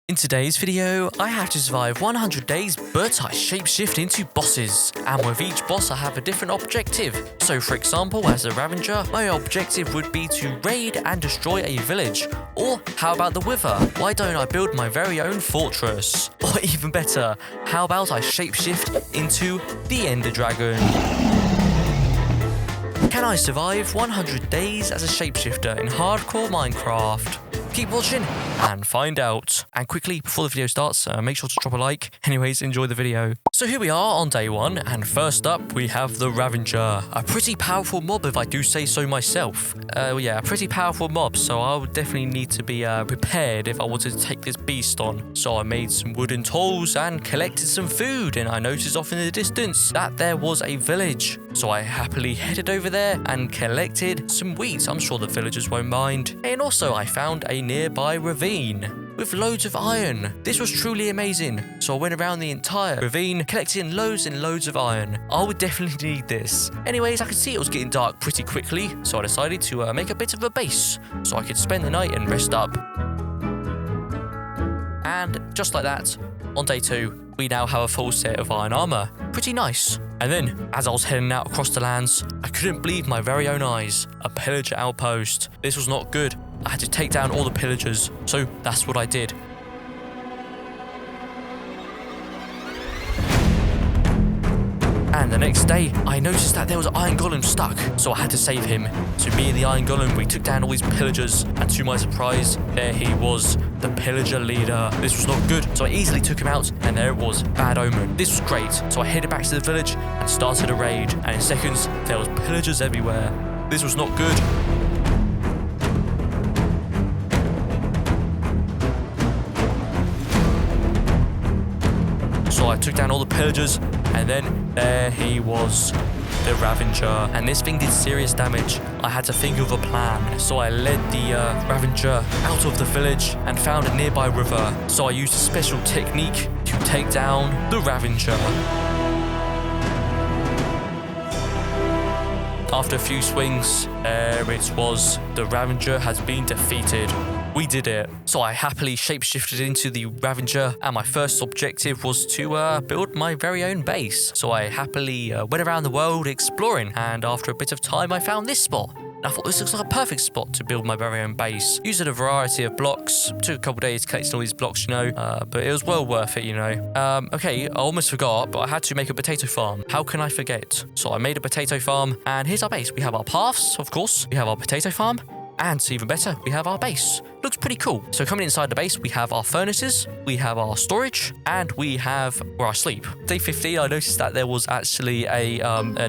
In today's video, I have to survive 100 days, but I shapeshift into bosses. And with each boss, I have a different objective. So for example, as a Ravager, my objective would be to raid and destroy a village. Or how about the Wither? Why don't I build my very own fortress? Or even better, how about I shapeshift into the Ender Dragon? Can I survive 100 days as a shapeshifter in hardcore Minecraft? Keep watching and find out. And quickly, before the video starts, make sure to drop a like. Anyways, enjoy the video. So here we are on day one, and first up we have the Ravager. A pretty powerful mob, if I do say so myself. Yeah, a pretty powerful mob, so I would definitely need to be prepared if I wanted to take this beast on. So I made some wooden tools and collected some food, and I noticed off in the distance that there was a village. So I happily headed over there and collected some wheat. I'm sure the villagers won't mind. And also I found a nearby ravine with loads of iron. This was truly amazing. So I went around the entire ravine collecting loads and loads of iron. I would definitely need this. Anyways, I could see it was getting dark pretty quickly, so I decided to make a bit of a base so I could spend the night and rest up. And just like that, on day two, we now have a full set of iron armor. Pretty nice. And then, as I was heading out across the lands, I couldn't believe my very own eyes. A pillager outpost. This was not good. I had to take down all the pillagers, so that's what I did. And the next day, I noticed that there was an iron golem stuck, so I had to save him. So me and the iron golem, we took down all these pillagers, and to my surprise, there he was, the pillager leader. This was not good, so I easily took him out, and there it was, bad omen. This was great, so I headed back to the village and started a raid, and in seconds, there was pillagers everywhere. This was not good. So I took down all the pillagers, and then there he was, the Ravager. And this thing did serious damage. I had to think of a plan. So I led the Ravager out of the village and found a nearby river. So I used a special technique to take down the Ravager. After a few swings, there it was. The Ravager has been defeated. We did it. So I happily shapeshifted into the Ravager, and my first objective was to build my very own base. So I happily went around the world exploring, and after a bit of time I found this spot. And I thought this looks like a perfect spot to build my very own base. Using a variety of blocks. Took a couple of days collecting all these blocks, you know, but it was well worth it, you know. Okay, I almost forgot, but I had to make a potato farm. How can I forget? So I made a potato farm, and here's our base. We have our paths, of course. We have our potato farm. And even better, we have our base. Looks pretty cool. So coming inside the base, we have our furnaces, we have our storage, and we have where I sleep. Day 15, I noticed that there was actually a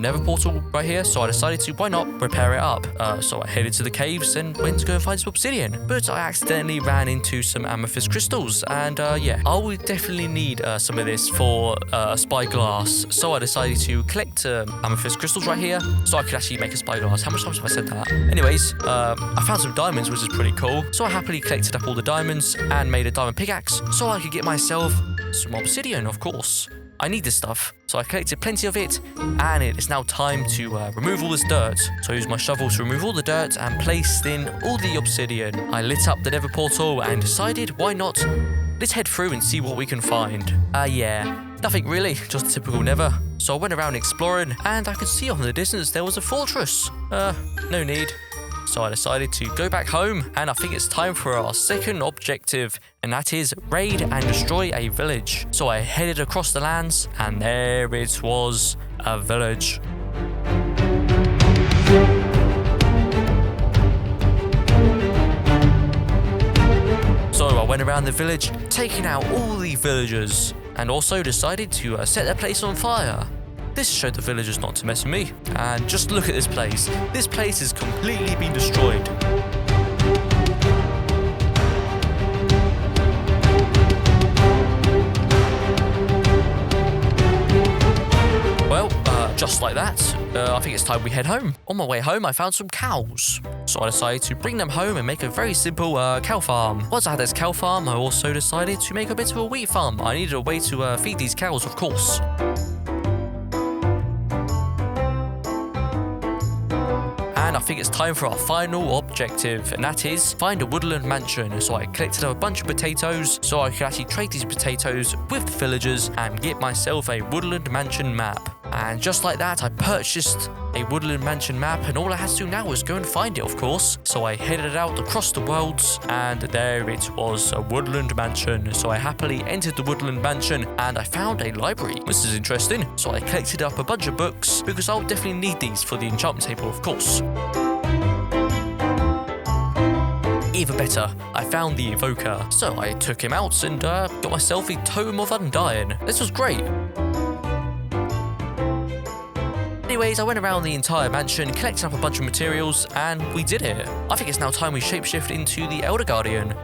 nether portal right here, so I decided to, why not, repair it up. So I headed to the caves and went to go and find some obsidian. But I accidentally ran into some amethyst crystals, and yeah, I would definitely need some of this for a spyglass. So I decided to collect amethyst crystals right here, so I could actually make a spyglass. How much times have I said that? Anyways, I found some diamonds, which is pretty cool. So I happily collected up all the diamonds and made a diamond pickaxe so I could get myself some obsidian, of course. I need this stuff. So I collected plenty of it, and it is now time to remove all this dirt. So I used my shovel to remove all the dirt and placed in all the obsidian. I lit up the nether portal and decided, why not? Let's head through and see what we can find. Yeah, nothing really, just a typical nether. So I went around exploring, and I could see off in the distance there was a fortress. No need. So I decided to go back home, and I think it's time for our second objective, and that is raid and destroy a village. So I headed across the lands, and there it was, a village. So I went around the village, taking out all the villagers, and also decided to set their place on fire. This showed the villagers not to mess with me. And just look at this place. This place has completely been destroyed. Well, just like that, I think it's time we head home. On my way home, I found some cows. So I decided to bring them home and make a very simple cow farm. Once I had this cow farm, I also decided to make a bit of a wheat farm. I needed a way to feed these cows, of course. think it's time for our final objective, and that is find a woodland mansion. So I collected up a bunch of potatoes so I could actually trade these potatoes with the villagers and get myself a woodland mansion map. And just like that, I purchased a woodland mansion map, and all I had to do now was go and find it, of course. So I headed out across the worlds, and there it was, a woodland mansion. So I happily entered the woodland mansion, and I found a library. This is interesting. So I collected up a bunch of books, because I'll definitely need these for the enchantment table, of course. Even better, I found the evoker. So I took him out and got myself a Tome of Undying. This was great. Anyways, I went around the entire mansion, collecting up a bunch of materials, and we did it. I think it's now time we shapeshift into the Elder Guardian.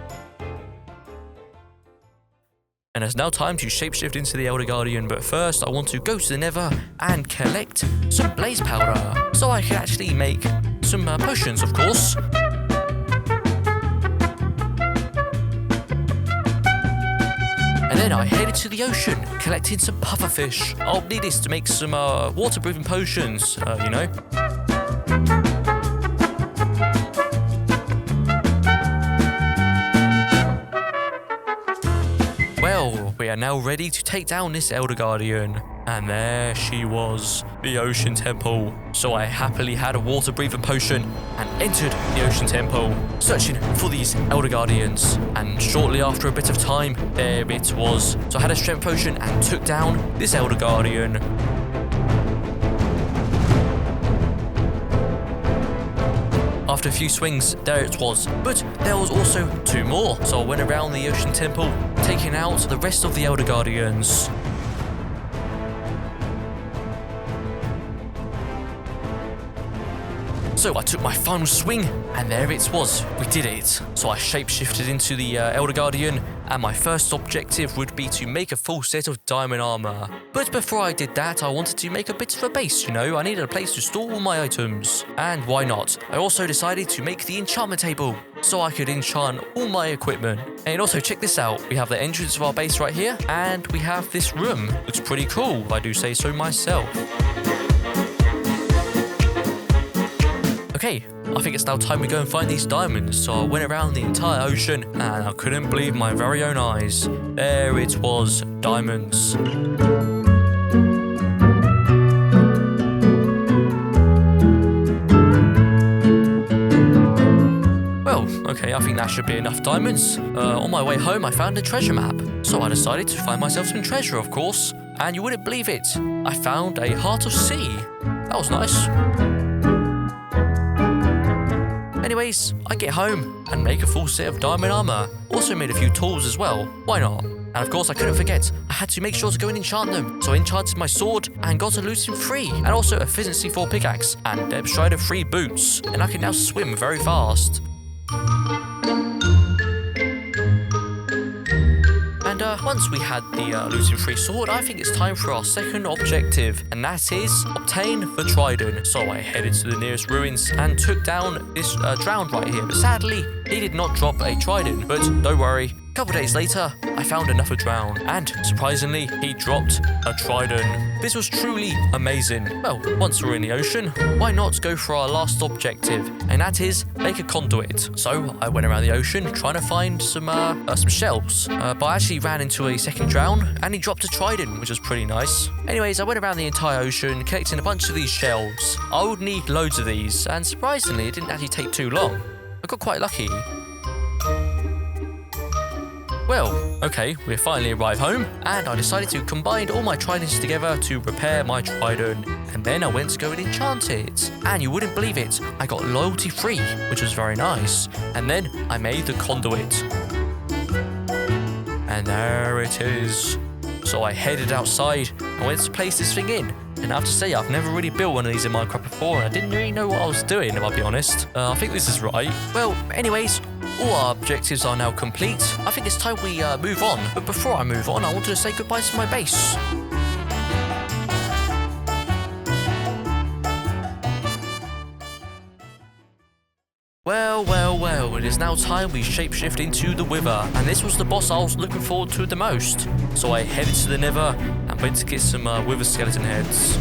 And it's now time to shapeshift into the Elder Guardian, but first I want to go to the Nether and collect some blaze powder, so I can actually make some potions, of course. And then I headed to the ocean, collecting some pufferfish. I'll need this to make some water-breathing potions, you know. Well, we are now ready to take down this Elder Guardian. And there she was, the Ocean Temple. So I happily had a water-breathing potion and entered the Ocean Temple, searching for these Elder Guardians. And shortly after a bit of time, there it was. So I had a strength potion and took down this Elder Guardian. After a few swings, there it was. But there was also two more. So I went around the Ocean Temple, taking out the rest of the Elder Guardians. So I took my final swing, and there it was. We did it. So I shapeshifted into the Elder Guardian, and my first objective would be to make a full set of diamond armor. But before I did that, I wanted to make a bit of a base, you know. I needed a place to store all my items. And why not? I also decided to make the enchantment table, so I could enchant all my equipment. And also check this out. We have the entrance of our base right here, and we have this room. Looks pretty cool, if I do say so myself. Okay, I think it's now time we go and find these diamonds. So I went around the entire ocean and I couldn't believe my very own eyes. There it was, diamonds. Well, okay, I think that should be enough diamonds. On my way home, I found a treasure map. So I decided to find myself some treasure, of course. And you wouldn't believe it. I found a Heart of Sea. That was nice. Anyways, I get home and make a full set of diamond armor. Also made a few tools as well. Why not? And of course, I couldn't forget, I had to make sure to go and enchant them. So I enchanted my sword and got a Lucid 3. And also a Efficiency 4 pickaxe and a Strider 3 boots. And I can now swim very fast. And once we had the Lucid 3 sword, I think it's time for our second objective, and that is obtain the Trident. So I headed to the nearest ruins and took down this drowned right here. But sadly, he did not drop a Trident. But don't worry, a couple days later, I found another drown, and surprisingly, he dropped a Trident. This was truly amazing. Well, once we're in the ocean, why not go for our last objective, and that is make a conduit. So I went around the ocean trying to find some shells, but I actually ran into a second drown, and he dropped a Trident, which was pretty nice. Anyways, I went around the entire ocean collecting a bunch of these shells. I would need loads of these, and surprisingly, it didn't actually take too long. I got quite lucky. Well, okay, we finally arrived home, and I decided to combine all my tridents together to repair my trident, and then I went to go and enchant it. And you wouldn't believe it, I got loyalty free, which was very nice. And then I made the conduit. And there it is. So I headed outside and went to place this thing in. And I have to say, I've never really built one of these in Minecraft before, and I didn't really know what I was doing, if I'll be honest. I think this is right. Well, anyways, all our objectives are now complete. I think it's time we move on. But before I move on, I wanted to say goodbye to my base. Well, it is now time we shapeshift into the Wither, and this was the boss I was looking forward to the most. So I headed to the Nether and went to get some Wither skeleton heads.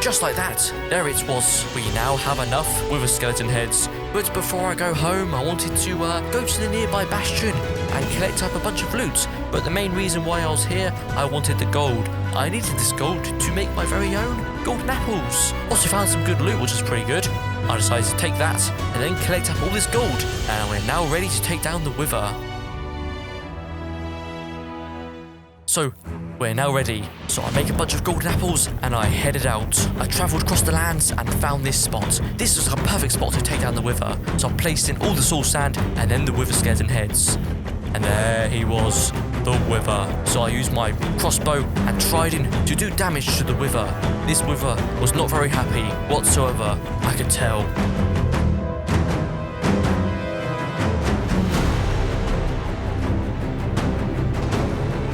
just like that, there it was. We now have enough wither skeleton heads. But before I go home, I wanted to go to the nearby bastion and collect up a bunch of loot. But the main reason why I was here, I wanted the gold. I needed this gold to make my very own golden apples. Also found some good loot, which is pretty good. I decided to take that and then collect up all this gold. And we're now ready to take down the wither. So, we're now ready. So I make a bunch of golden apples and I headed out. I travelled across the lands and found this spot. This was a perfect spot to take down the wither. So I placed in all the soul sand and then the wither skeleton heads. And there he was, the wither. So I used my crossbow and trident to do damage to the wither. This wither was not very happy whatsoever, I could tell.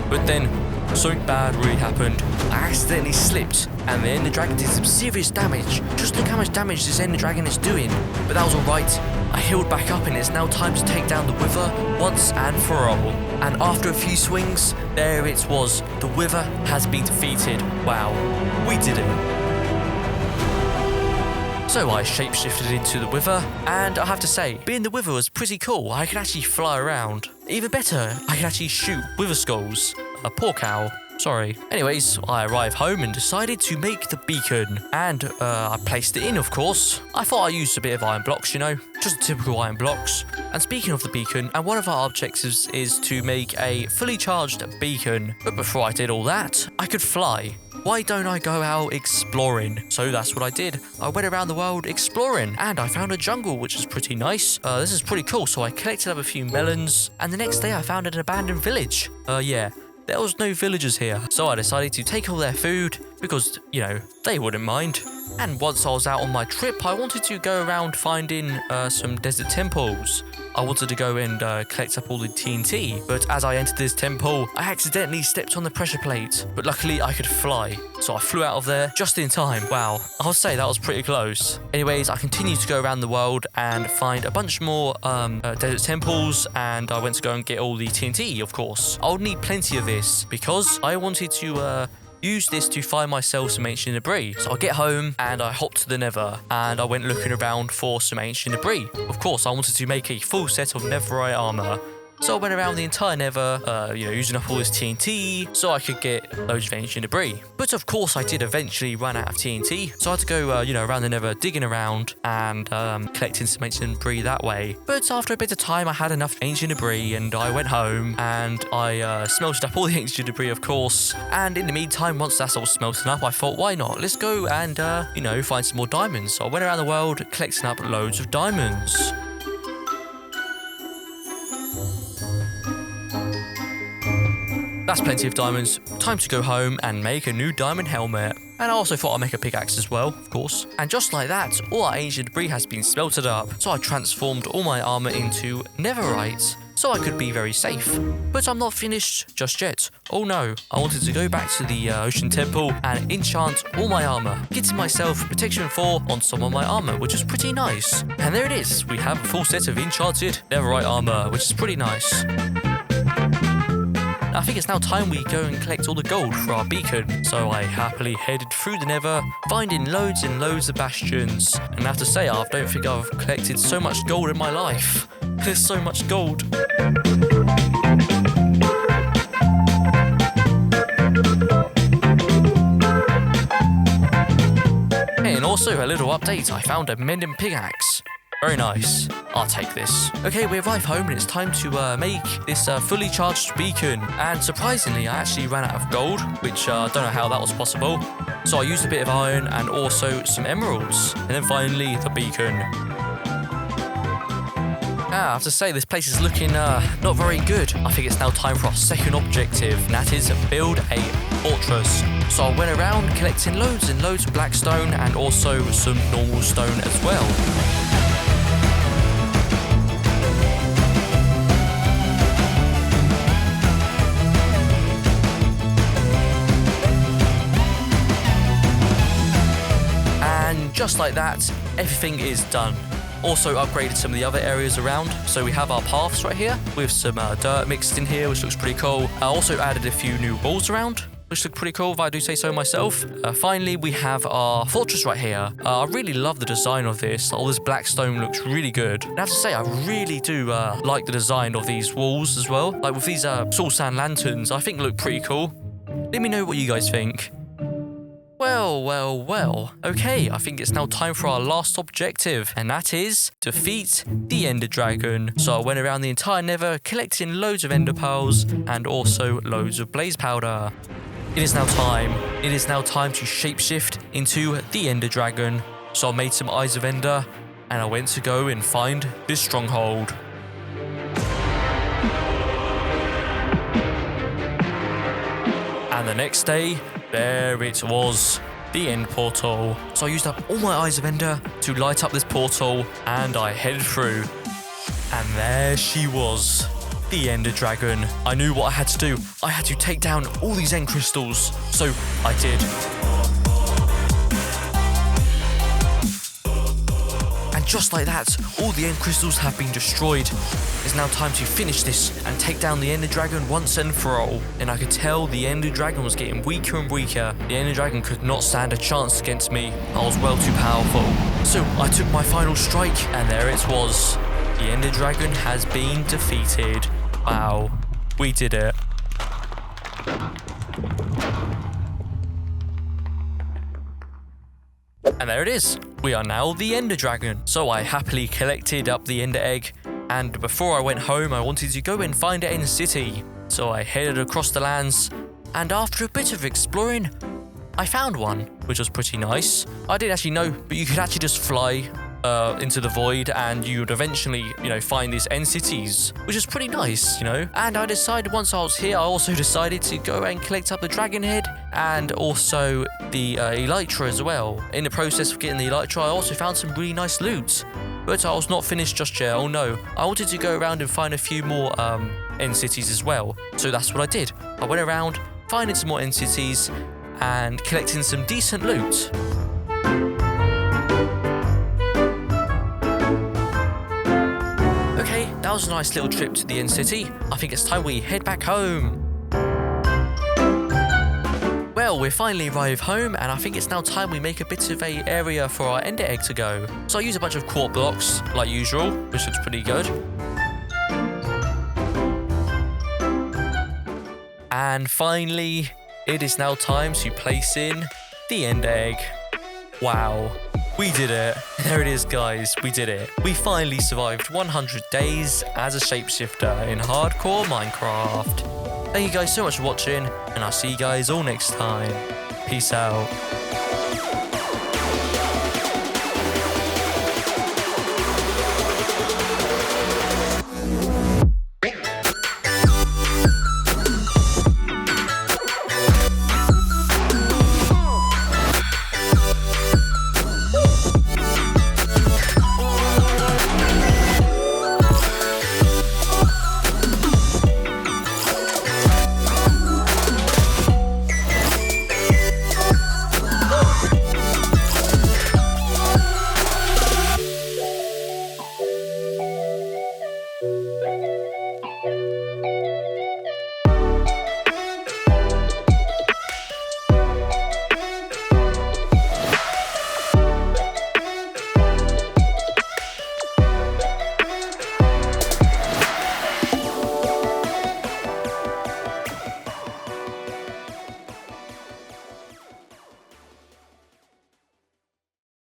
But then, something bad really happened. I accidentally slipped, and the Ender Dragon did some serious damage. Just look how much damage this Ender Dragon is doing. But that was alright. I healed back up, and it's now time to take down the wither once and for all. And after a few swings, there it was. The wither has been defeated. Wow, we did it. So I shapeshifted into the wither, and I have to say, being the wither was pretty cool. I could actually fly around. Even better, I could actually shoot wither skulls. A poor cow. Sorry. Anyways, I arrived home and decided to make the beacon. And I placed it in, of course. I thought I used a bit of iron blocks, you know, just typical iron blocks. And speaking of the beacon, and one of our objectives is to make a fully charged beacon. But before I did all that, I could fly. Why don't I go out exploring? So that's what I did. I went around the world exploring and I found a jungle, which is pretty nice. This is pretty cool. So I collected up a few melons and the next day I found an abandoned village. Yeah, there was no villagers here. So I decided to take all their food because, you know, they wouldn't mind. And once I was out on my trip, I wanted to go around finding some desert temples. I wanted to go and collect up all the TNT, but as I entered this temple, I accidentally stepped on the pressure plate. But luckily, I could fly, so I flew out of there just in time. Wow, I'll say that was pretty close. Anyways, I continued to go around the world and find a bunch more desert temples, and I went to go and get all the TNT, of course. I'll need plenty of this, because I wanted to use this to find myself some ancient debris. So I get home and I hopped to the nether and I went looking around for some ancient debris. Of course, I wanted to make a full set of netherite armor. So I went around the entire nether, using up all this TNT so I could get loads of ancient debris. But of course, I did eventually run out of TNT. So I had to go, around the nether, digging around and collecting some ancient debris that way. But after a bit of time, I had enough ancient debris and I went home and I smelted up all the ancient debris, of course. And in the meantime, once that's all smelted up, I thought, why not? Let's go and, find some more diamonds. So I went around the world collecting up loads of diamonds. That's plenty of diamonds. Time to go home and make a new diamond helmet. And I also thought I'd make a pickaxe as well, of course. And just like that, all our ancient debris has been smelted up. So I transformed all my armor into netherite, so I could be very safe. But I'm not finished just yet. Oh no, I wanted to go back to the ocean temple and enchant all my armor, getting myself protection 4 on some of my armor, which is pretty nice. And there it is. We have a full set of enchanted netherite armor, which is pretty nice. I think it's now time we go and collect all the gold for our beacon. So I happily headed through the nether, finding loads and loads of bastions. And I have to say, I don't think I've collected so much gold in my life. There's so much gold. Hey, and also a little update, I found a mending pickaxe. Very nice. I'll take this. Okay, we arrive home and it's time to make this fully charged beacon. And surprisingly, I actually ran out of gold, which I don't know how that was possible. So I used a bit of iron and also some emeralds. And then finally, the beacon. I have to say, this place is looking not very good. I think it's now time for our second objective, and that is build a fortress. So I went around collecting loads and loads of black stone and also some normal stone as well. Just like that, everything is done. Also upgraded some of the other areas around. So we have our paths right here with some dirt mixed in here, which looks pretty cool. I also added a few new walls around. which look pretty cool if I do say so myself. Finally, we have our fortress right here. I really love the design of this. All this black stone looks really good. And I have to say, I really do like the design of these walls as well. Like with these soul sand lanterns, I think look pretty cool. Let me know what you guys think. Well. Okay, I think it's now time for our last objective, and that is defeat the Ender Dragon. So I went around the entire Nether collecting loads of Ender Pearls and also loads of Blaze Powder. It is now time. It is now time to shapeshift into the Ender Dragon. So I made some Eyes of Ender, and I went to go and find this stronghold. And the next day, there it was, the end portal. So I used up all my Eyes of Ender to light up this portal, and I headed through. And there she was, the Ender Dragon. I knew what I had to do. I had to take down all these end crystals. So I did. And just like that, all the end crystals have been destroyed. It's now time to finish this and take down the Ender Dragon once and for all. And I could tell the Ender Dragon was getting weaker and weaker. The Ender Dragon could not stand a chance against me. I was well too powerful. So I took my final strike, and there it was. The Ender Dragon has been defeated. Wow, we did it. And there it is. We are now the Ender Dragon. So I happily collected up the Ender Egg, and before I went home, I wanted to go and find an Ender City. So I headed across the lands, and after a bit of exploring, I found one, which was pretty nice. I didn't actually know, but you could actually just fly into the void, and you would eventually, find these end cities, which is pretty nice, And I decided once I was here, I also decided to go and collect up the dragon head and also the elytra as well. In the process of getting the elytra, I also found some really nice loot. But I was not finished just yet, oh no. I wanted to go around and find a few more end cities as well. So that's what I did. I went around, finding some more end cities and collecting some decent loot. Okay, that was a nice little trip to the end city. I think it's time we head back home. Well, we finally arrived home, and I think it's now time we make a bit of a area for our Ender Egg to go. So I use a bunch of quartz blocks, like usual, which looks pretty good. And finally, it is now time to place in the Ender Egg. Wow, we did it. There it is, guys, we did it. We finally survived 100 days as a shapeshifter in hardcore Minecraft. Thank you guys so much for watching, and I'll see you guys all next time. Peace out.